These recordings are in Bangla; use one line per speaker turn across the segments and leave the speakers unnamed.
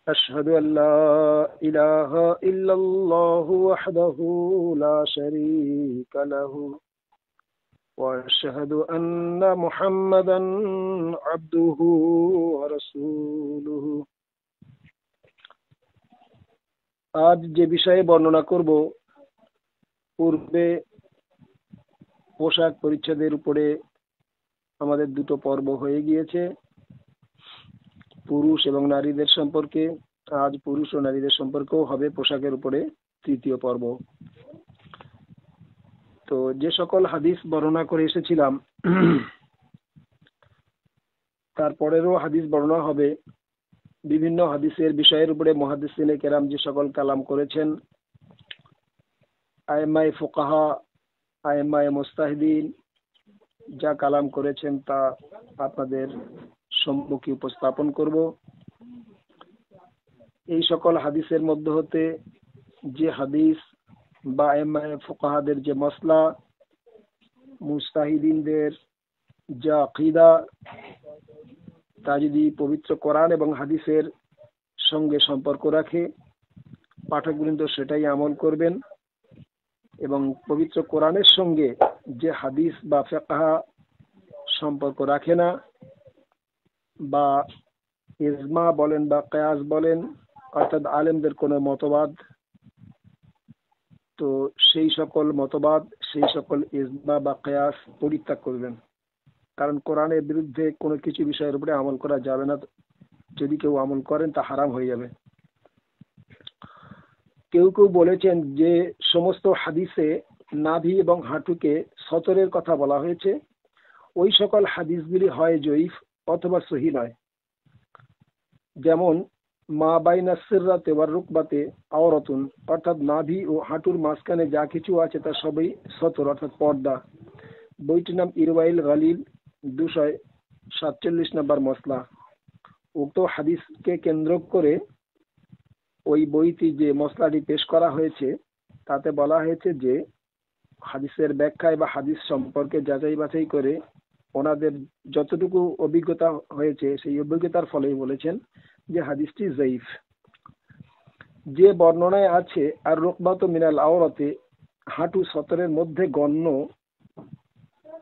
أشهد أن لا إله إلا الله وحده لا شريك له وأشهد أن محمدا عبده ورسوله। আজ যে বিষয়ে বর্ণনা করব, পূর্বে পোশাক পরিচ্ছদের উপরে আমাদের দুটো পর্ব হয়ে গিয়েছে, পুরুষ এবং নারীদের সম্পর্কে। আজ পুরুষ ও নারীদের সম্পর্কেও হবে পোশাকের উপরে তৃতীয় পর্ব। তো যে সকল হাদিস বর্ণনা করে এসেছিলাম, তারপরেরও হাদিস বর্ণনা হবে। বিভিন্ন হাদিসের বিষয়ের উপরে মুহাদ্দিসিনে কেরাম যে সকল কালাম করেছেন, আইমায়ে ফুকাহা, আইমায়ে মুস্তাহিদিন যা কালাম করেছেন তা আপনাদের সম্মুখে উপস্থাপন করব। এই সকল হাদিসের মধ্য হতে যে হাদিস বা আইমায়ে ফুকাহাদের যে মসলা, মুস্তাহিদিনদের যা আকীদা, তা যদি পবিত্র কোরআন এবং হাদিসের সঙ্গে সম্পর্ক রাখে, পাঠকবৃন্দ সেটাই আমল করবেন। এবং পবিত্র কোরআনের সঙ্গে যে হাদিস বা ফিকহ সম্পর্ক রাখে না, বা ইজমা বলেন বা কিয়াস বলেন, অর্থাৎ আলেমদের কোনো মতবাদ, তো সেই সকল মতবাদ, সেই সকল ইজমা বা কিয়াস পরিত্যাগ করবেন। কারণ কোরআনের বিরুদ্ধে কোনো কিছু বিষয়ের উপরে আমল করা যাবে না। যদি কেউ আমল করেন তা হারাম হয়ে যাবে। কেউ কেউ বলেছেন যে সমস্ত হাদিসে নাভি এবং হাঁটুকে সতরের কথা বলা হয়েছে, ওই সকল হাদিসগুলি হয় জয়ীফ অথবা সহি নয়। যেমন মা বাইনা সিররাতে ওয়ার রুকবাতে আওরাতুন, অর্থাৎ নাভি ও হাঁটুর মাঝখানে যা কিছু আছে তা সবই সতর অর্থাৎ পর্দা। বইটির নাম ইরওয়াইল গালিল, 247 নম্বর মসলা। উক্ত হাদিসকে কেন্দ্র করে ওই বইটি যে মসলাটি পেশ করা হয়েছে, তাতে বলা হয়েছে যে হাদিসের ব্যাখ্যায় বা হাদিস সম্পর্কে যাচাই বাছাই করে ওনাদের যতটুকু অভিজ্ঞতা হয়েছে, সেই অভিজ্ঞতার ফলেই বলেছেন যে হাদিসটি জয়ীফ। যে বর্ণনায় আছে আর রুকবাত মিনাল আওরাতে, হাঁটু সতরের মধ্যে গণ্য,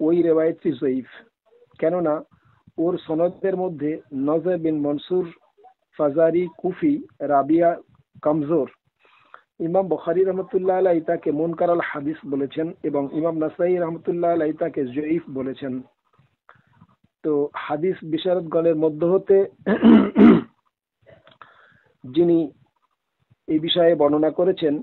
ওই রেওয়ায়েতটি জয়ীফ। কেননা ওর সনদের মধ্যে নজর বিন মনসুর ফাজারি কুফি রাবিয়া কমজোর। ইমাম বুখারী রহমতুল্লাহ আলাইহি তাকে মুনকার আল হাদিস বলেছেন এবং ইমাম নাসাই রহমতুল্লাহ আলাইহি তাকে জয়ীফ বলেছেন। তো হাদিস বিশারদগণের মধ্য হতে যিনি এই বিষয়ে বর্ণনা করেছেন,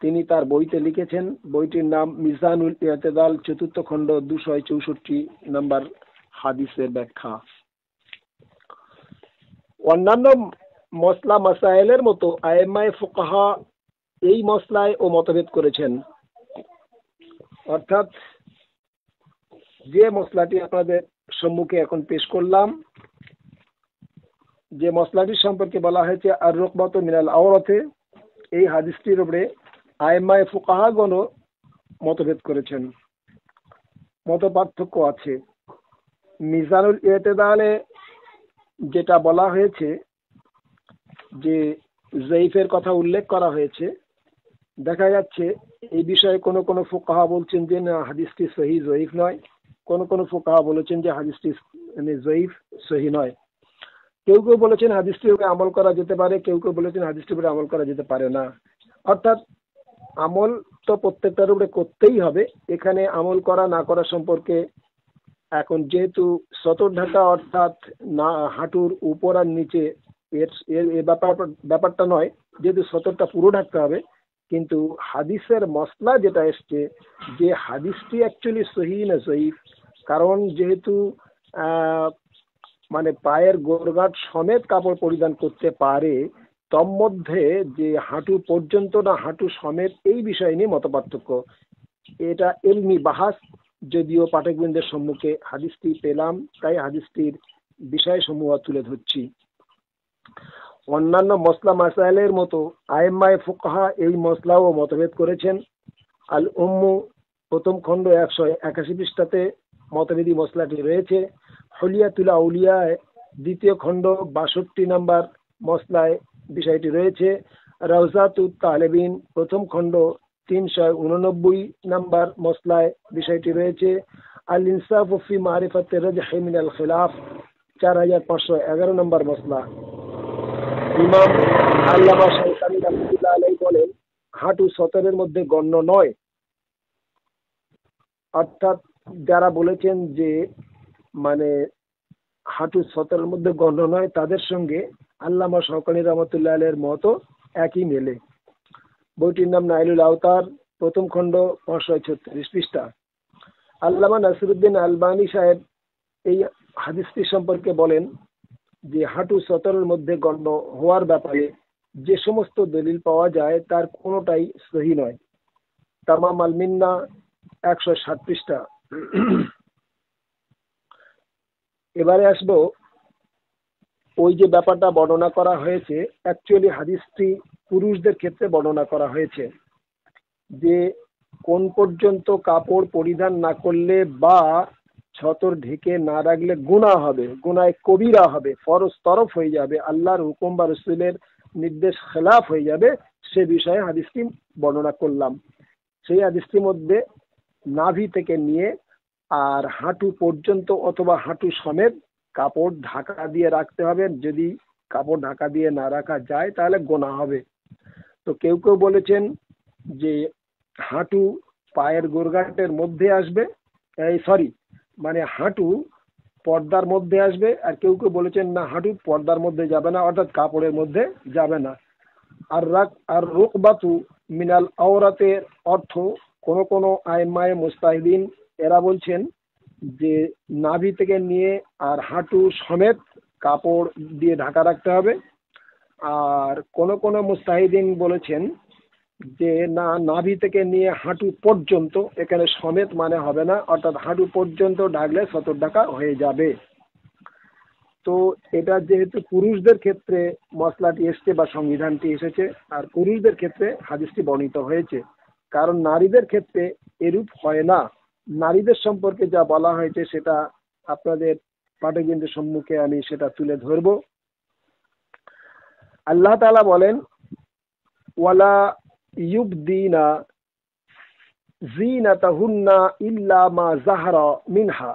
তিনি তার বইতে লিখেছেন, বইটির নাম মিজানুল ইতিদাল, 4th খণ্ড, 264 নম্বর হাদিসের ব্যাখ্যা। অন্যান্য মসলা মাসাইলের মতো আইমায়ে ফুকাহা এই মসলায় ও মতভেদ করেছেন। অর্থাৎ যে মসলাটি আপনাদের সম্মুখে এখন পেশ করলাম, যে মসলাটির সম্পর্কে বলা হয়েছে আর রুকবাত মিনাল আওরাতে, এই হাদিসটির উপরে আইমায়ে ফুকাহাগণ মতভেদ করেছেন, মত পার্থক্য আছে। মিজানুল ইতিদালে যেটা বলা হয়েছে, যে জয়ীফের কথা উল্লেখ করা হয়েছে, দেখা যাচ্ছে এই বিষয়ে কোনো কোনো ফুকাহা বলছেন যে না, হাদিসটি সহি জয়ীফ নয়। কোনো কোনো ফুকাহা বলেছেন যে হাদিসটি জয়ীফ সহি নয়। কেউ কেউ বলেছেন হাদিসটির উপরে আমল করা যেতে পারে, কেউ কেউ বলেছেন হাদিসটির উপরে আমল করা যেতে পারে না। অর্থাৎ আমল তো প্রত্যেকটার উপরে করতেই হবে। এখানে আমল করা না করা সম্পর্কে এখন যেহেতু সতর ঢাকা অর্থাৎ না হাঁটুর উপর আর নিচে, এর ব্যাপারটা নয়, যেহেতু সতরটা পুরো ঢাকতে হবে। কিন্তু হাদিসের মসলা যেটা এসছে, যে হাদিসটি অ্যাকচুয়ালি সহি না জয়ীফ, কারণ যেহেতু মানে পায়ের গোড়গাঁট সমেত কাপড় পরিধান করতে পারে, তন্মধ্যে যে হাঁটু পর্যন্ত না হাঁটু সমেত, এই বিষয় নিয়ে মত পার্থক্য। এটা ইলমি বাহাস, যদিও পাঠকবৃন্দের সম্মুখে হাদিসটি পেলাম, তাই হাদিসটির বিষয়সমূহ তুলে ধরছি। অন্যান্য মসলা মাসাইলের মতো আইম্মায়ে ফুকাহা এই মসলাও মতভেদ করেছেন। আল উম্মু, 1ম খণ্ড, 181 পৃষ্ঠাতে মতভেদী মসলাটি রয়েছে। হুলিয়াতুল আউলিয়া, 2য় খণ্ড, 62 নম্বর মসলায় বিষয়টি রয়েছে। রাউজাতুত তালেবিন প্রথম খণ্ড 389 নাম্বার মসলায় বিষয়টি রয়েছে। আল ইনসাফ ফি মারিফাতে রাজহি মিনাল খিলাফ 4511 নম্বর মসলা। ইমাম আল্লামা শাওকানী রাহমাতুল্লাহ আলাইহি বলেন, হাঁটু সতরের মধ্যে গণ্য নয়। অর্থাৎ যারা বলেছেন যে মানে হাঁটু সতরের মধ্যে গণ্য নয়, তাদের সঙ্গে আল্লামা শাওকানী রাহমাতুল্লাহ আলাইহির মত একই মেলে। বইটির নাম নাইলুল আওতার, প্রথম খণ্ড 536 পৃষ্ঠা। আল্লামা নাসিরুদ্দিন আলবানী সাহেব এই হাদিসটি সম্পর্কে বলেন যে হাঁটু সতরের মধ্যে গণ্য হওয়ার ব্যাপারে যে সমস্ত দলিল পাওয়া যায় তার কোনোটাই সহি নয়। তামাম আল মিন্না 160 পৃষ্ঠা। এবারে আসবো ওই যে ব্যাপারটা বর্ণনা করা হয়েছে, অ্যাকচুয়ালি হাদিসটি পুরুষদের ক্ষেত্রে বর্ণনা করা হয়েছে যে কোন পর্যন্ত কাপড় পরিধান না করলে বা ছতর ঢেকে না রাখলে গুনাহ হবে, গুনায় কবিরা হবে, ফরজ তরফ হয়ে যাবে, আল্লাহর হুকুম বা রসুলের নির্দেশ খেলাফ হয়ে যাবে, সে বিষয়ে হাদিসটি বর্ণনা করলাম। সেই হাদিসটির মধ্যে নাভি থেকে নিয়ে আর হাঁটু পর্যন্ত অথবা হাঁটু সমেত কাপড় ঢাকা দিয়ে রাখতে হবে। যদি কাপড় ঢাকা দিয়ে না রাখা যায় তাহলে গোনা হবে। তো কেউ কেউ বলেছেন যে হাঁটু পায়ের গোড়গাটের মধ্যে আসবে, মানে হাঁটু পর্দার মধ্যে আসবে, আর কেউ কেউ বলেছেন না, হাঁটু পর্দার মধ্যে যাবে না, অর্থাৎ কাপড়ের মধ্যে যাবে না। আর রুকবাতু মিনাল আওরাতের অর্থ কোন কোন আইম্মায়ে মুস্তাহিদিন এরা বলছেন যে নাভি থেকে নিয়ে আর হাঁটু সমেত কাপড় দিয়ে ঢাকা রাখতে হবে। আর কোন কোন মুস্তাহিদিন বলেছেন যে না, নাভি থেকে নিয়ে হাঁটু পর্যন্ত, এখানে সমেত মানে হবে না, অর্থাৎ হাঁটু পর্যন্ত ঢাকলে সতর ঢাকা হয়ে যাবে। তো এটা যেহেতু পুরুষদের ক্ষেত্রে মশলাটি এসছে বা সংবিধানটি এসেছে, আর পুরুষদের ক্ষেত্রে হাদিসটি বর্ণিত হয়েছে, কারণ নারীদের ক্ষেত্রে এরূপ হয় না। নারীদের সম্পর্কে যা বলা হয়েছে সেটা আপনাদের পাঠকবৃন্দের সম্মুখে আমি সেটা তুলে ধরব। আল্লাহ তাআলা বলেন, ওয়ালা ইউবদিনা জিনাতাহুন্না ইল্লা মা যাহরা মিনহা,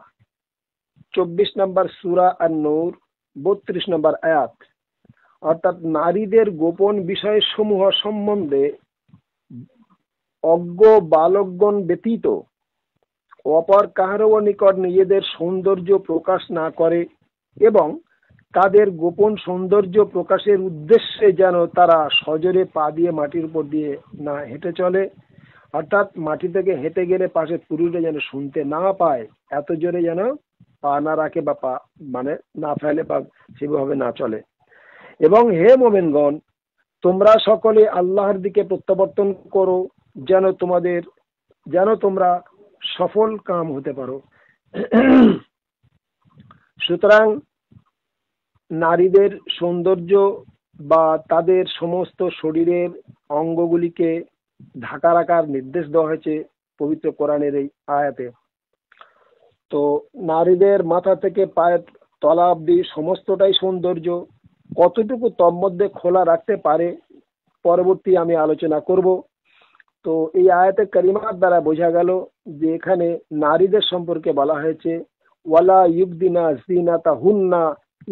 24 নম্বর সূরা আন-নূর 32 নম্বর আয়াত। অর্থাৎ নারীদের গোপন বিষয় সমূহ সম্বন্ধে অজ্ঞ বালকগণ ব্যতীত অপর কাহারও নিকট নিজেদের সৌন্দর্য প্রকাশ না করে এবং তাদের গোপন সৌন্দর্য প্রকাশের উদ্দেশ্যে যেন তারা সজোরে পা দিয়ে মাটির উপর দিয়ে না হেঁটে চলে, অর্থাৎ মাটি থেকে হেঁটে গেলে পাশে পুরুষরা যেন শুনতে না পায়, এত জোরে যেন পা না রাখে বা পা মানে না ফেলে বা সেভাবে না চলে। এবং হে মোমেনগণ, তোমরা সকলে আল্লাহর দিকে প্রত্যাবর্তন করো যেন তোমরা সফল কাম হতে পারো। সুতরাং নারীদের সৌন্দর্য বা তাদের সমস্ত শরীরের অঙ্গগুলিকে ঢাকা রাখার নির্দেশ দেওয়া হয়েছে পবিত্র কোরআনের এই আয়াতে। তো নারীদের মাথা থেকে পায়ের তলা অবধি সমস্তটাই সৌন্দর্য, কতটুকু তন্মধ্যে খোলা রাখতে পারে পরবর্তী আমি আলোচনা করব। তো এই আয়াতে কারিমার দ্বারা বোঝা গেল যে এখানে নারীদের সম্পর্কে বলা হয়েছে ওয়ালা ইউবদিনা জিনাতাহুন্না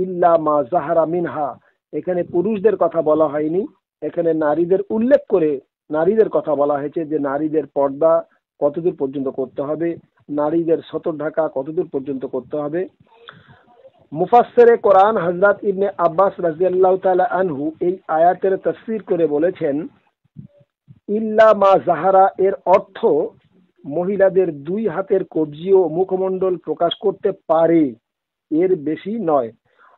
ইল্লা মা যাহারা মিনহা। এখানে পুরুষদের কথা বলা হয়নি, এখানে নারীদের উল্লেখ করে নারীদের কথা বলা হয়েছে যে নারীদের পর্দা কতদূর পর্যন্ত করতে হবে, নারীদের সতর ঢাকা কতদূর পর্যন্ত করতে হবে। মুফাসসিরে কোরআন হযরত ইবনে আব্বাস রাদিয়াল্লাহু তাআলা আনহু এই আয়াতের তাফসীর করে বলেছেন, ইল্লা মা যাহারা এর অর্থ মহিলাদের দুই হাতের কবজি ও মুখমণ্ডল প্রকাশ করতে পারে, এর বেশি নয়।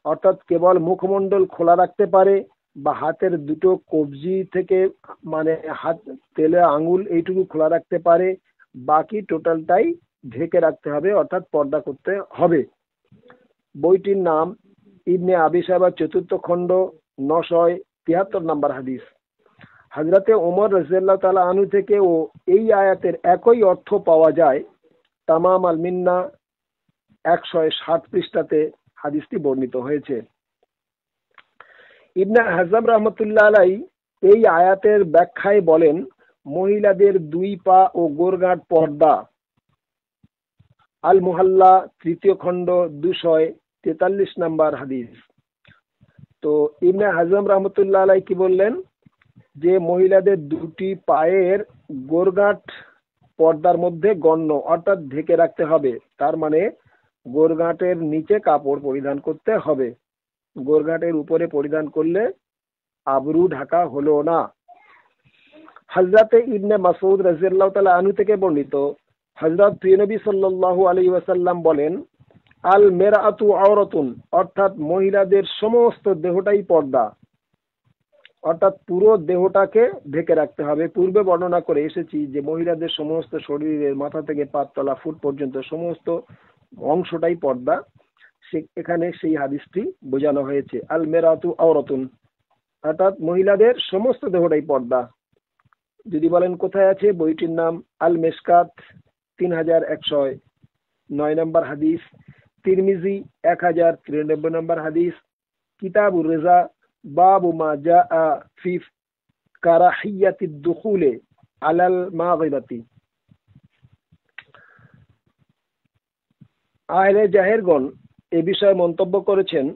অর্থাৎ কেবল মুখমণ্ডল খোলা রাখতে পারে বা হাতের দুটো কবজি থেকে মানে হাত তেলে আঙুল এইটুকু খোলা রাখতে পারে, বাকি টোটালটাই ঢেকে রাখতে হবে, অর্থাৎ পর্দা করতে হবে। বইটির নাম ইবনে আবি শাইবা, 4th খণ্ড 973 নম্বর হাদিস। হযরতে ওমর রাদিয়াল্লাহু তাআলা আনহু থেকেও এই আয়াতের একই অর্থ পাওয়া যায়। তামাম আল মিন্না 160 পৃষ্ঠাতে হাদিসটি বর্ণিত হয়েছে। ইবনে হাজম রহমতুল্লাহ আলাই এই আয়াতের ব্যাখ্যায় বলেন, মহিলাদের 2 পা ও গোরগাঁট পর্দা। আল মুহাল্লা 3য় খণ্ড 243 নম্বর হাদিস। তো ইবনে হাজম রহমতুল্লাহ আলাই কি বললেন, যে মহিলাদের 2টি পায়ের গোরগাঁট পর্দার মধ্যে গণ্য, অর্থাৎ ঢেকে রাখতে হবে। তার মানে গোরগাঁটের নিচে কাপড় পরিধান করতে হবে, গোরগাঁটের উপরে পরিধান করলে আবরু ঢাকা হলো না। হযরতে ইবনে মাসউদ রাদিয়াল্লাহু তাআলা আনহু থেকে বর্ণিত, হযরত প্রিয়নবী সাল্লাল্লাহু আলাইহি ওয়াসাল্লাম বলেন, আল মেরআতু আওরাতুন, অর্থাৎ মহিলাদের সমস্ত দেহটাই পর্দা, অর্থাৎ পুরো দেহটাকে ঢেকে রাখতে হবে। পূর্বে বর্ণনা করে এসেছি যে মহিলাদের সমস্ত শরীরের মাথা থেকে পাততলা ফুট পর্যন্ত সমস্ত অংশটাই পর্দা। এখানে সেই হাদিসটি বোঝানো হয়েছে, আল মেরাতু আওরাতুন, অর্থাৎ মহিলাদের সমস্ত দেহটাই পর্দা। যদি বলেন কোথায় আছে, বইটির নাম আল মেশকাত 3109 নম্বর হাদিস, তিরমিজি 1093 নম্বর হাদিস, কিতাবুর রেজা বাবু মা জাআ ফি কারাহিয়াতিদ দুখুলে আলাল মাগিবাতি। আহলে জাহেরগণ এ বিষয়ে মন্তব্য করেছেন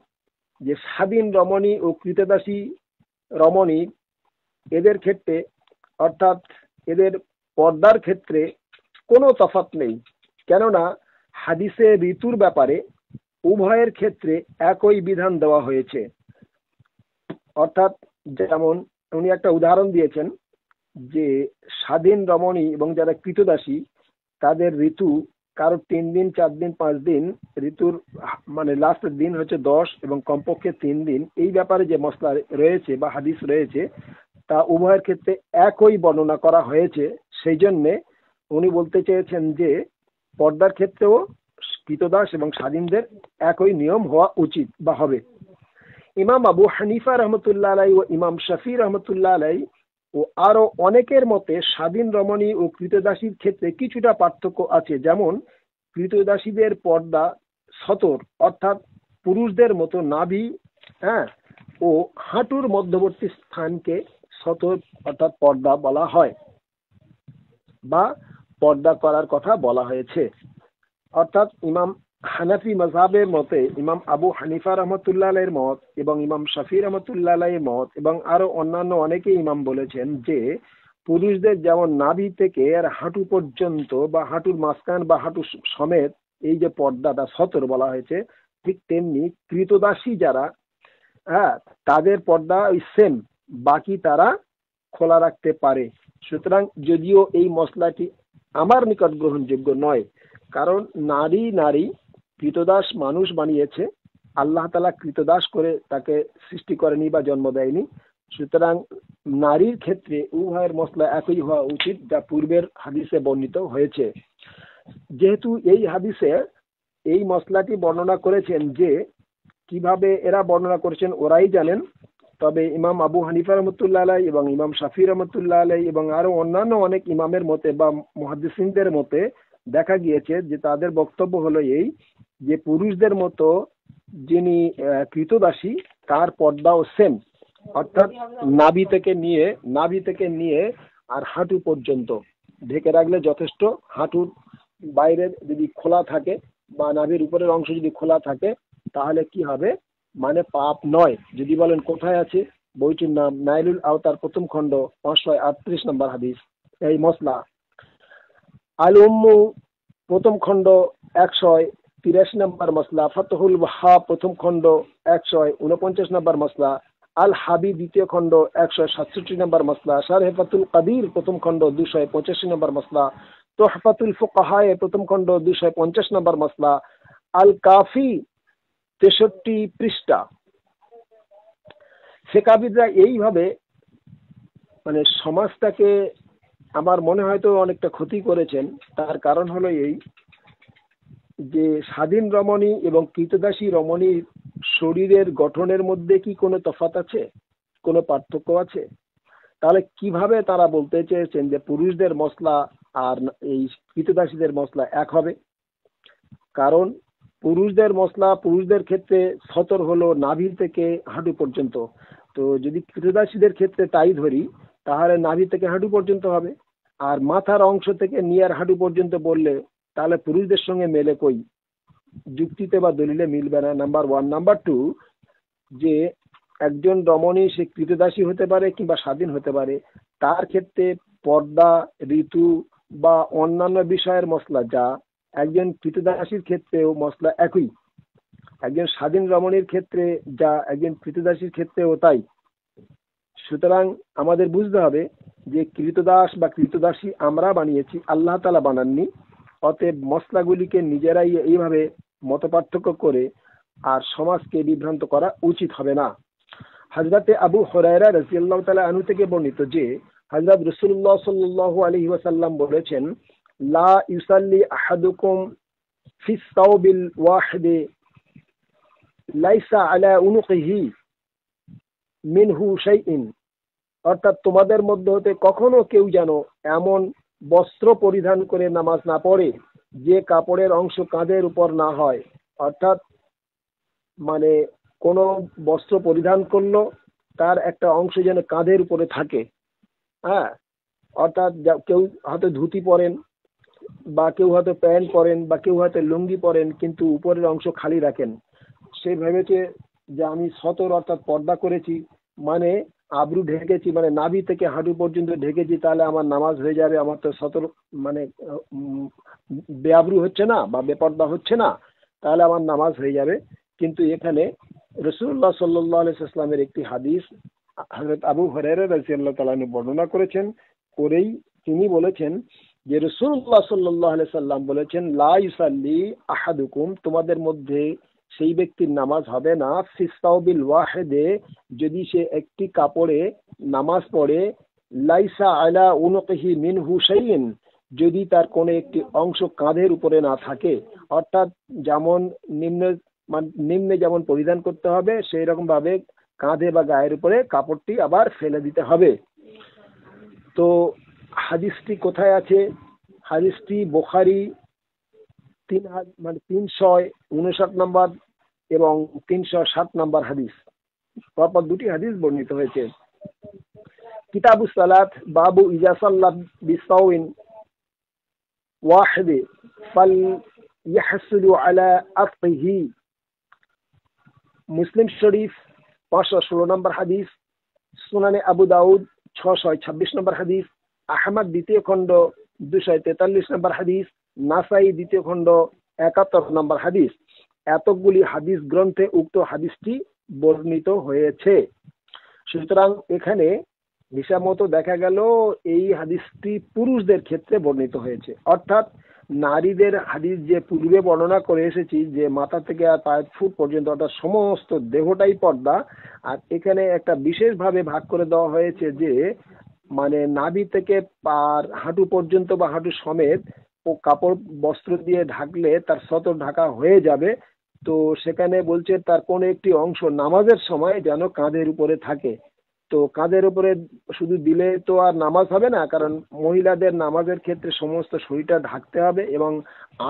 যে স্বাধীন রমণী ও কৃতদাসী রমণী এদের ক্ষেত্রে, অর্থাৎ এদের পর্দার ক্ষেত্রে কোনো তফাৎ নেই, কেননা হাদিসে ঋতুর ব্যাপারে উভয়ের ক্ষেত্রে একই বিধান দেওয়া হয়েছে। অর্থাৎ যেমন উনি একটা উদাহরণ দিয়েছেন যে স্বাধীন রমণী এবং যারা কৃতদাসী তাদের ঋতু কারো 3 দিন 4 দিন 5 দিন, ঋতুর মানে লাস্টের দিন হচ্ছে 10 এবং কমপক্ষে 3 দিন। এই ব্যাপারে যে মসলা রয়েছে বা হাদিস রয়েছে তা উভয়ের ক্ষেত্রে একই বর্ণনা করা হয়েছে। সেই জন্যে উনি বলতে চেয়েছেন যে পর্দার ক্ষেত্রেও কৃতদাস এবং স্বাধীনদের একই নিয়ম হওয়া উচিত বা হবে। ইমাম আবু হানিফা রহমতুল্লাহ আলাই ও ইমাম শাফি রহমতুল্লাহ আলাই ও আরো অনেকের মতে স্বাধীন রমণী ও কৃতদাসীর ক্ষেত্রে কিছুটা পার্থক্য আছে। যেমন কৃতদাসীদের পর্দা সতর, অর্থাৎ পুরুষদের মতো নাভি ও হাঁটুর মধ্যবর্তী স্থানকে সতর অর্থাৎ পর্দা বলা হয় বা পর্দা করার কথা বলা হয়েছে। অর্থাৎ ইমাম হানাফি মাযহাবের মতে ইমাম আবু হানিফা রহমতুল্লাহ আলাইহির মত এবং ইমাম শাফি রহমতুল্লাহ আলাইহির মত এবং আরো অন্যান্য অনেকে ইমাম বলেছেন যে পুরুষদের যেমন নাভি থেকে আর হাঁটু পর্যন্ত বা হাঁটুর মাঝখান বা হাঁটু সমেত এই যে পর্দাটা সতর বলা হয়েছে, ঠিক তেমনি কৃতদাসী যারা তাদের পর্দা ওই সেম, বাকি তারা খোলা রাখতে পারে। সুতরাং যদিও এই মশলাটি আমার নিকট গ্রহণযোগ্য নয়, কারণ নারী কৃতদাস মানুষ বানিয়েছে, আল্লাহ তাআলা কৃতদাস করে তাকে সৃষ্টি করেনি বা জন্ম দেয়নি। সুতরাং নারীর ক্ষেত্রে উভয়ের মশলা একই হওয়া উচিত, যা পূর্বের হাদিসে বর্ণিত হয়েছে। যেহেতু এই হাদিসে এই মশলাটি বর্ণনা করেছেন, যে কিভাবে এরা বর্ণনা করেছেন ওরাই জানেন, তবে ইমাম আবু হানিফা রহমতুল্লাহ আলাই এবং ইমাম শাফি রহমতুল্লাহ আলাই এবং আরো অন্যান্য অনেক ইমামের মতে বা মুহাদ্দিসিনদের মতে দেখা গিয়েছে যে তাদের বক্তব্য হলো এই, যে পুরুষদের মতো যিনি কৃতদাসী তার পর্দাও সেম, অর্থাৎ নাভি থেকে নিয়ে আর হাঁটু পর্যন্ত ঢেকে রাখলে যথেষ্ট। হাঁটুর বাইরের যদি খোলা থাকে বা নাভির উপরের অংশ যদি খোলা থাকে তাহলে কি হবে, মানে পাপ নয়। যদি বলেন কোথায় আছে, বইটির নাম নাইলুল আওতার 1ম খণ্ড 538 নম্বর হাদিস। এই মসলা আল উম্মু 1ম খণ্ড 183 নম্বর মসলা, ফাতহুল ওয়াহাব 1ম খণ্ড 149 নম্বর মসলা, আল হাবিব 2য় খণ্ড 167 নম্বর মসলা, শারহে ফাতুল কাদির 1ম খণ্ড 285 নম্বর মসলা, তুহফাতুল ফুকাহায়ে 1ম খণ্ড 250 নম্বর মসলা, আল কাফি 63 পৃষ্ঠা। ফিকাহবিদরা এইভাবে মানে সমাজটাকে আমার মনে হয়তো অনেকটা ক্ষতি করেছেন। তার কারণ হলো এই যে স্বাধীন রমণী এবং কৃতদাসী রমণীর শরীরের গঠনের মধ্যে কি কোনো তফাৎ আছে, কোনো পার্থক্য আছে? তাহলে কিভাবে তারা বলতে চেয়েছেন যে পুরুষদের মসলা আর এই কৃতদাসীদের মসলা এক হবে? কারণ পুরুষদের মশলা, পুরুষদের ক্ষেত্রে সতর হলো নাভি থেকে হাঁটু পর্যন্ত। তো যদি ক্রীতদাসীদের ক্ষেত্রে তাই ধরি, তাহলে নাভি থেকে হাঁটু পর্যন্ত হবে। আর মাথার অংশ থেকে নিয়ার হাঁটু পর্যন্ত বললে তাহলে পুরুষদের সঙ্গে মেলে কই, যুক্তিতে বা দলিলে মিলবে না, নাম্বার ওয়ান। নাম্বার টু, যে একজন রমণী সে ক্রীতদাসী হতে পারে কিংবা স্বাধীন হতে পারে, তার ক্ষেত্রে পর্দা, ঋতু বা অন্যান্য বিষয়ের মশলা যা একজন ক্রীতদাসীর ক্ষেত্রেও মশলা একই, একজন স্বাধীন রমণীর ক্ষেত্রে যা একজন ক্রীতদাসীর ক্ষেত্রেও তাই। সুতরাং আমাদের বুঝতে হবে যে ক্রীতদাস বা ক্রীতদাসী আমরা বানিয়েছি, আল্লাহ তাআলা বানাননি। অতএব মশলাগুলিকে নিজেরাই এইভাবে মতপার্থক্য করে আর সমাজকে বিভ্রান্ত করা উচিত হবে না। হযরতে আবু হুরায়রা রাদিয়াল্লাহু তাআলা আনহু থেকে বর্ণিত যে হযরত রাসূলুল্লাহ সাল্লাল্লাহু আলাইহি ওয়াসাল্লাম বলেছেন, লা ইউসাল্লি আহাদুকুম ফিস সাওবিল ওয়াহিদি লাইসা আলা উনুকিহি মিনহু শাইইন। অর্থাৎ তোমাদের মধ্যে হতে কখনো কেউ যেন এমন বস্ত্র পরিধান করে নামাজ না পড়ে যে কাপড়ের অংশ কাঁধের উপর না হয়। অর্থাৎ মানে কোনো বস্ত্র পরিধান করলো, তার একটা অংশ যেন কাঁধের উপরে থাকে। হ্যাঁ, অর্থাৎ কেউ হয়তো ধুতি পরেন, বা কেউ হয়তো প্যান্ট পরেন, বা কেউ হয়তো লুঙ্গি পরেন, কিন্তু উপরের অংশ খালি রাখেন। সে ভেবেছে যে আমি সতর অর্থাৎ পর্দা করেছি, মানে আবরু ঢেকেছি, মানে নাভি থেকে হাঁটু পর্যন্ত ঢেকেছি, তাহলে আমার নামাজ হয়ে যাবে, আমার তো সতর মানে বেআবরু হচ্ছে না বা বেপর্দা হচ্ছে না, তাহলে আমার নামাজ হয়ে যাবে। কিন্তু এখানে রাসূলুল্লাহ সাল্লাল্লাহু আলাইহি ওয়াসাল্লামের একটি হাদিস হযরত আবু হুরায়রা রাদিয়াল্লাহু তাআলা আনহু বর্ণনা করেছেন, করেই তিনি বলেছেন যে রাসূলুল্লাহ সাল্লাল্লাহু আলাইহি সাল্লাম বলেছেন, লা ইউসাল্লি আহাদুকুম, তোমাদের মধ্যে সেই ব্যক্তির নামাজ হবে না, ফিস সাওবিল ওয়াহিদে, যদি সে একটি কাপড়ে নামাজ পড়ে, লাইসা আলা উনুকিহি মিনহু শাইইন, যদি তার কোনো একটি অংশ কাঁধের উপরে না থাকে। অর্থাৎ যেমন নিম্নে যেমন পরিধান করতে হবে, সেই রকম ভাবে কাঁধে বা গায়ের উপরে কাপড়টি আবার ফেলে দিতে হবে। তো হাদিসটি কোথায় আছে? হাদিসটি বুখারী 359 নম্বর এবং 307 নম্বর হাদিস, পরপর দুটি হাদিস বর্ণিত হয়েছে। কিতাবুস সালাত, বাবু ইজা সাল্লা বিসাউইন ওয়াহিদে ফাল ইয়াহসুলু আলা আতহি। মুসলিম শরীফ 516 নম্বর হাদিস, সুনানে আবু দাউদ 626 নম্বর হাদিস, আহমদ দ্বিতীয় খণ্ড 243 নম্বর হাদিস, নাসাই দ্বিতীয় খণ্ড 71 নম্বর হাদিস। এতগুলি হাদিস গ্রন্থে উক্ত হাদিসটি বর্ণিত হয়েছে। সুতরাং এখানে হিসাব মতো দেখা গেল এই হাদিসটি পুরুষদের ক্ষেত্রে বর্ণিত হয়েছে। অর্থাৎ নারীদের হাদিস যে পূর্বে বর্ণনা করে এসেছি যে মাথা থেকে আর পায়ের ফুট পর্যন্ত, অর্থাৎ সমস্ত দেহটাই পর্দা। আর এখানে একটা বিশেষভাবে ভাগ করে দেওয়া হয়েছে যে মানে নাভি থেকে পার হাঁটু পর্যন্ত বা হাঁটু সমেত ও কাপড় বস্ত্র দিয়ে ঢাকলে তার সতর ঢাকা হয়ে যাবে। তো সেখানে বলছে তার কোনো একটি অংশ নামাজের সময় যেন কাঁধের উপরে থাকে। তো কাঁধের উপরে শুধু দিলে তো আর নামাজ হবে না, কারণ মহিলাদের নামাজের ক্ষেত্রে সমস্ত শরীরটা ঢাকতে হবে, এবং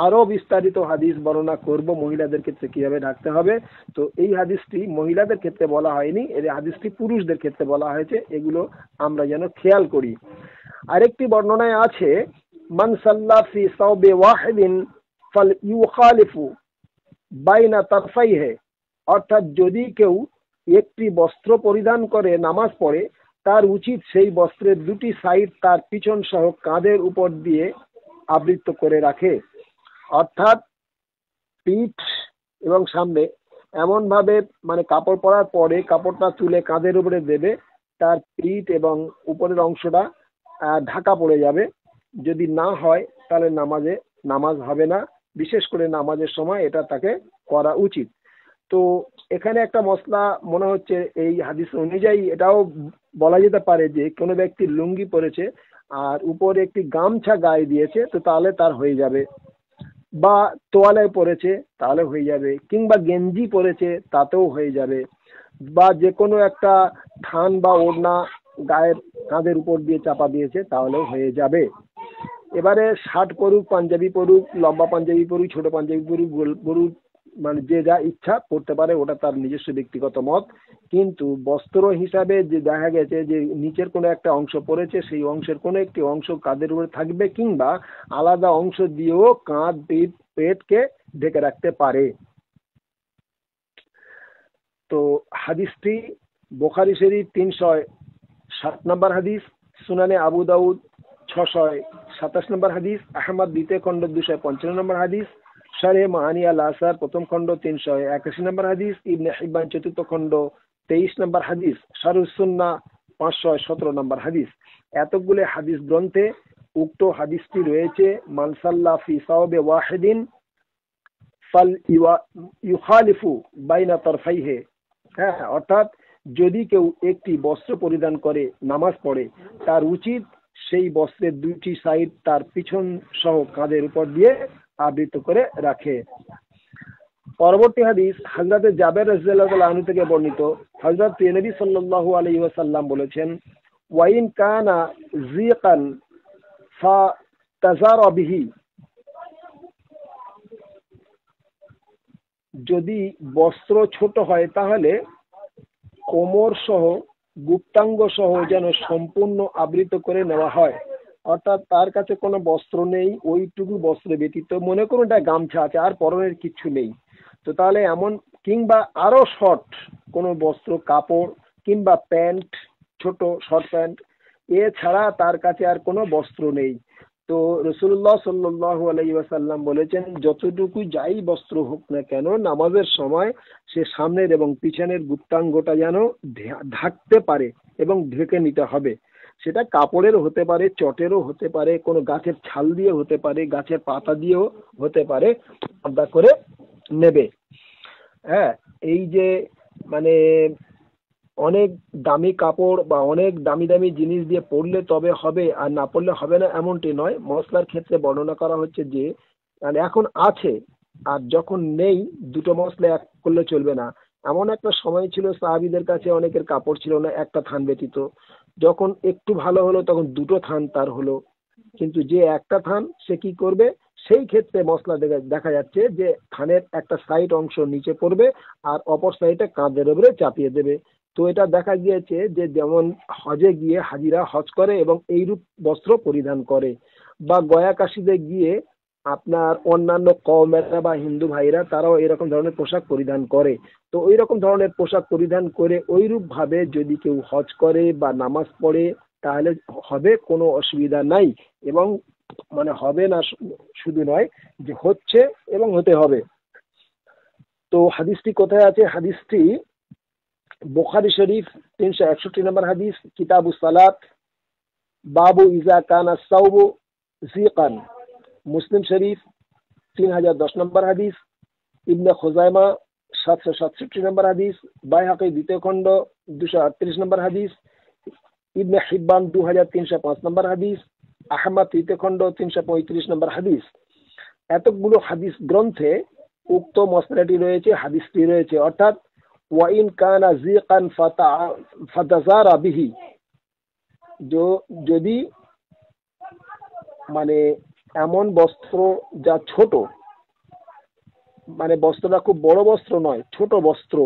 আরো বিস্তারিত হাদিস বর্ণনা করব মহিলাদের ক্ষেত্রে কিভাবে ঢাকতে হবে। তো এই হাদিসটি মহিলাদের ক্ষেত্রে বলা হয়নি, এই হাদিসটি পুরুষদের ক্ষেত্রে বলা হয়েছে, এগুলো আমরা যেন খেয়াল করি। আরেকটি বর্ণনায় আছে, মান সাল্লা ফি সাওবি ওয়াহিদিন ফাল ইউখালিফু বাইনা তারফাইহি। অর্থাৎ যদি কেউ একটি বস্ত্র পরিধান করে নামাজ পড়ে, তার উচিত সেই বস্ত্রের দুটি সাইড তার পিছন সহ কাঁধের উপর দিয়ে আবৃত করে রাখে। অর্থাৎ পিঠ এবং সামনে এমন ভাবে মানে কাপড় পরার পরে কাপড়টা তুলে কাঁধের উপরে দেবে, তার পিঠ এবং উপরের অংশটা ঢাকা পড়ে যাবে। যদি না হয় তাহলে নামাজ হবে না। বিশেষ করে নামাজের সময় এটা তাকে করা উচিত। তো এখানে একটা মশলা মনে হচ্ছে এই হাদিস অনুযায়ী এটাও বলা যেতে পারে যে কোনো ব্যক্তি লুঙ্গি পরেছে আর উপরে একটি গামছা গায়ে দিয়েছে, তো তাহলে তার হয়ে যাবে, বা তোয়ালে পরেছে তাহলে হয়ে যাবে, কিংবা গেঞ্জি পরেছে তাতেও হয়ে যাবে, বা যে কোনো একটা থান বা ওড়না গায়ের কাঁধের উপর দিয়ে চাপা দিয়েছে তাহলেও হয়ে যাবে। এবারে শার্ট পরুক, পাঞ্জাবি পরুক, লম্বা পাঞ্জাবি পরুক, ছোট পাঞ্জাবি পরুক, পরুক, মানে যে যা ইচ্ছা পড়তে পারে, ওটা তার নিজস্ব ব্যক্তিগত মত। কিন্তু বস্ত্র হিসাবে যে দেখা গেছে যে নিচের কোনো একটা অংশ পড়েছে, সেই অংশের কোনো একটি অংশ কাঁধের উপরে থাকবে, কিংবা আলাদা অংশ দিয়েও কাঁধ পিঠ পেটকে ঢেকে রাখতে পারে। তো হাদিসটি বুখারী শরীফ 307 নম্বর হাদিস, সুনানে আবু দাউদ 627 নম্বর হাদিস, আহমদ দ্বিতীয় খণ্ড 255 নম্বর হাদিস, শারহে মাআনি আল আসার প্রথম খণ্ড 381 নম্বর হাদিস, ইবনে হিব্বান চতুর্থ খণ্ড 23 নম্বর হাদিস, শারহুস সুন্নাহ 517 নম্বর হাদিস। এতগুলো হাদিস গ্রন্থে উক্ত হাদিসটি রয়েছে, মান সাল্লা ফি সাওবে ওয়াহিদিন ফাল ইউখালিফু বাইনা তরফাইহে। হ্যাঁ, অর্থাৎ যদি কেউ একটি বস্ত্র পরিধান করে নামাজ পড়ে, তার উচিত সেই বস্ত্রের দুটি সাইড তার পিছন সহ কাঁধের উপর দিয়ে আবৃত করে রাখে। পরবর্তী হাদিস হযরত জাবের রাদিয়াল্লাহু আনহু থেকে বর্ণিত, হযরত নবী সাল্লাল্লাহু আলাইহি ওয়াসাল্লাম বলেছেন, ওয়াইন কানা যিকান ফাতাজারা বিহি, যদি বস্ত্র ছোট হয় তাহলে কোমর সহ গুপ্তাঙ্গ সহ যেন সম্পূর্ণ আবৃত করে নেওয়া হয়। অর্থাৎ তার কাছে কোনো বস্ত্র নেই, ওইটুকু বস্ত্র ব্যতীত, মনে করুন একটা গামছা আছে আর পরনের কিচ্ছু নেই, তো তাহলে এমন, কিংবা আরো শর্ট কোনো বস্ত্র, কাপড় কিংবা প্যান্ট, ছোট শর্ট প্যান্ট, এছাড়া তার কাছে আর কোনো বস্ত্র নেই। তো রাসূলুল্লাহ সাল্লাল্লাহু আলাইহি ওয়াসাল্লাম বলেছেন, যতটুকু যাই বস্ত্র হোক না কেন, নামাজের সময় সে সামনের এবং পিছনের গুপ্তাঙ্গটা যেন ঢাকতে পারে এবং ঢেকে নিতে হবে। সেটা কাপড়ের হতে পারে, চটেরও হতে পারে, কোনো গাছের ছাল দিয়ে হতে পারে, গাছের পাতা দিয়েও হতে পারে, আলাদা করে নেবে। হ্যাঁ, এই যে মানে অনেক দামি কাপড় বা অনেক দামি দামি জিনিস দিয়ে পরলে তবে হবে আর না পরলে হবে না, এমনটি নয়। মশলার ক্ষেত্রে বর্ণনা করা হচ্ছে যে মানে এখন আছে আর যখন নেই, দুটো মশলা এক করলে চলবে না। এমন একটা সময় ছিল সাহাবীদের কাছে অনেকের কাপড় ছিল না একটা থান ব্যতীত, যখন একটু ভালো হলো তখন দুটো থান তার হলো, কিন্তু যে একটা থান সে কি করবে, সেই ক্ষেত্রে মশলা দেখা যাচ্ছে যে থানের একটা সাইড অংশ নিচে পড়বে আর অপর সাইডে কাঁধের উপরে চাপিয়ে দেবে। তো এটা দেখা গিয়েছে যে যেমন হজে গিয়ে হাজিরা হজ করে এবং এইরূপ বস্ত্র পরিধান করে, বা গয়া কাশীতে গিয়ে আপনার অন্যান্য কওমেরা বা হিন্দু ভাইরা তারাও এরকম ধরনের পোশাক পরিধান করে। তো ওই রকম ধরনের পোশাক পরিধান করে ওইরূপ ভাবে যদি কেউ হজ করে বা নামাজ পড়ে তাহলে হবে, কোনো অসুবিধা নাই। এবং মানে হবে না শুধু নয়, যে হচ্ছে এবং হতে হবে। তো হাদিসটি কোথায় আছে? হাদিসটি বুখারী শরীফ 361 নম্বর হাদিস, কিতাবুস সালাত, বাবু ইজা কানা সাওবু যিকান, মুসলিম শরীফ 3010 নম্বর হাদিস, ইবনে খুজাইমা 767 নম্বর হাদিস, বাইহাকি দ্বিতীয় খণ্ড 238 নম্বর হাদিস, ইবনে হিব্বান 2305 নম্বর হাদিস, আহমদ তৃতীয় খণ্ড 335 নম্বর হাদিস। এতগুলো হাদিস গ্রন্থে উক্ত মসলাটি রয়েছে, হাদিসটি রয়েছে। অর্থাৎ ওয়াইন কানা যিকান ফাতাজারা বিহি, যদি মানে এমন বস্ত্র যা ছোট, মানে বস্ত্রটা খুব বড় বস্ত্র নয়, ছোট বস্ত্র,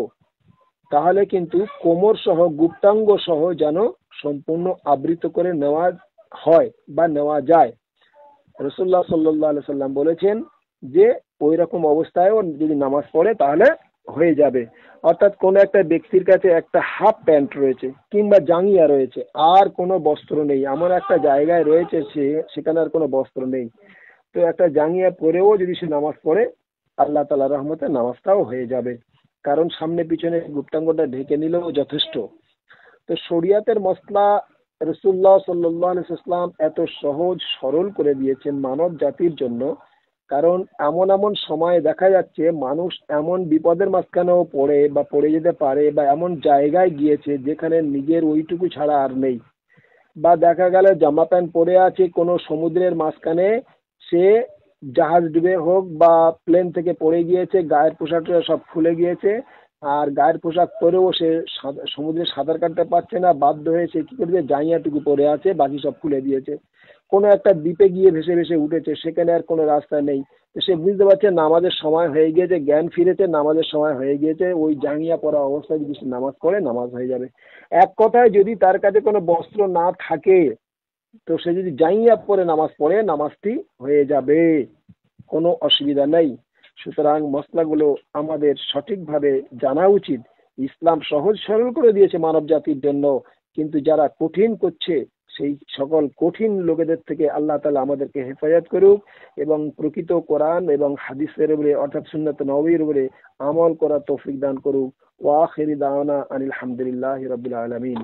তাহলে কিন্তু কোমর সহ গুপ্তাঙ্গ সহ যেন সম্পূর্ণ আবৃত করে নেওয়া হয় বা নেওয়া যায়। রাসূলুল্লাহ সাল্লাল্লাহু আলাইহি সাল্লাম বলেছেন যে ওই রকম অবস্থায়ও যদি নামাজ পড়ে তাহলে হয়ে যাবে। অর্থাৎ কোনো একটা ব্যক্তির কাছে একটা হাফ প্যান্ট রয়েছে কিংবা জাঙ্গিয়া রয়েছে, আর কোনো বস্ত্র নেই, এমন একটা জায়গায় রয়েছে সেখানে আর কোনো বস্ত্র নেই, তো একটা জাঙ্গিয়া পরেও যদি সে নামাজ পড়ে, আল্লাহ তাআলার রহমতে নামাজটাও হয়ে যাবে, কারণ সামনে পিছনে গুপ্তাঙ্গটা ঢেকে নিলেও যথেষ্ট। তো শরিয়াতের মসলা রাসূলুল্লাহ সাল্লাল্লাহু আলাইহি ওয়াসাল্লাম এত সহজ সরল করে দিয়েছেন মানব জাতির জন্য, কারণ এমন এমন সময় দেখা যাচ্ছে মানুষ এমন বিপদের মাঝখানেও পড়ে বা পড়ে যেতে পারে, বা এমন জায়গায় গিয়েছে যেখানে নিজের ওইটুকু ছাড়া আর নেই, বা দেখা গেল জামা প্যান্ট পরে আছে কোনো সমুদ্রের মাঝখানে, সে জাহাজ ডুবে হোক বা প্লেন থেকে পড়ে গিয়েছে, গায়ের পোশাকটা সব খুলে গিয়েছে, আর গায়ের পোশাক পরেও সে সমুদ্রে সাঁতার কাটতে পারছে না, বাধ্য হয়ে সে কি করবে, জাঙ্গিয়াটুকু পরে আছে, বাকি সব খুলে দিয়েছে। কোনো একটা দ্বীপে গিয়ে ভেসে ভেসে উঠেছে, সেখানে আর কোনো রাস্তা নেই, তো সে বুঝতে পারছে নামাজের সময় হয়ে গিয়েছে, জ্ঞান ফিরেছে, নামাজের সময় হয়ে গিয়েছে, ওই জাঙ্গিয়া পরা অবস্থায় যদি সে নামাজ পড়ে নামাজ হয়ে যাবে। এক কথায় যদি তার কাছে কোনো বস্ত্র না থাকে, তো সে যদি জাঙ্গিয়া পরে নামাজ পড়ে নামাজটি হয়ে যাবে, কোনো অসুবিধা নেই। সুতরাং মশলাগুলো আমাদের সঠিকভাবে জানা উচিত। ইসলাম সহজ সরল করে দিয়েছে মানব জাতির জন্য, কিন্তু যারা কঠিন করছে সেই সকল কঠিন লোকেদের থেকে আল্লাহ তাআলা আমাদেরকে হেফাজত করুক এবং প্রকৃত কোরআন এবং হাদিসের উপরে অর্থাৎ সুন্নাত নববীর উপরে আমল করার তৌফিক দান করুক। ওয়া আখিরি দাওয়ানা আনিল হামদুলিল্লাহি রাব্বিল আলামিন।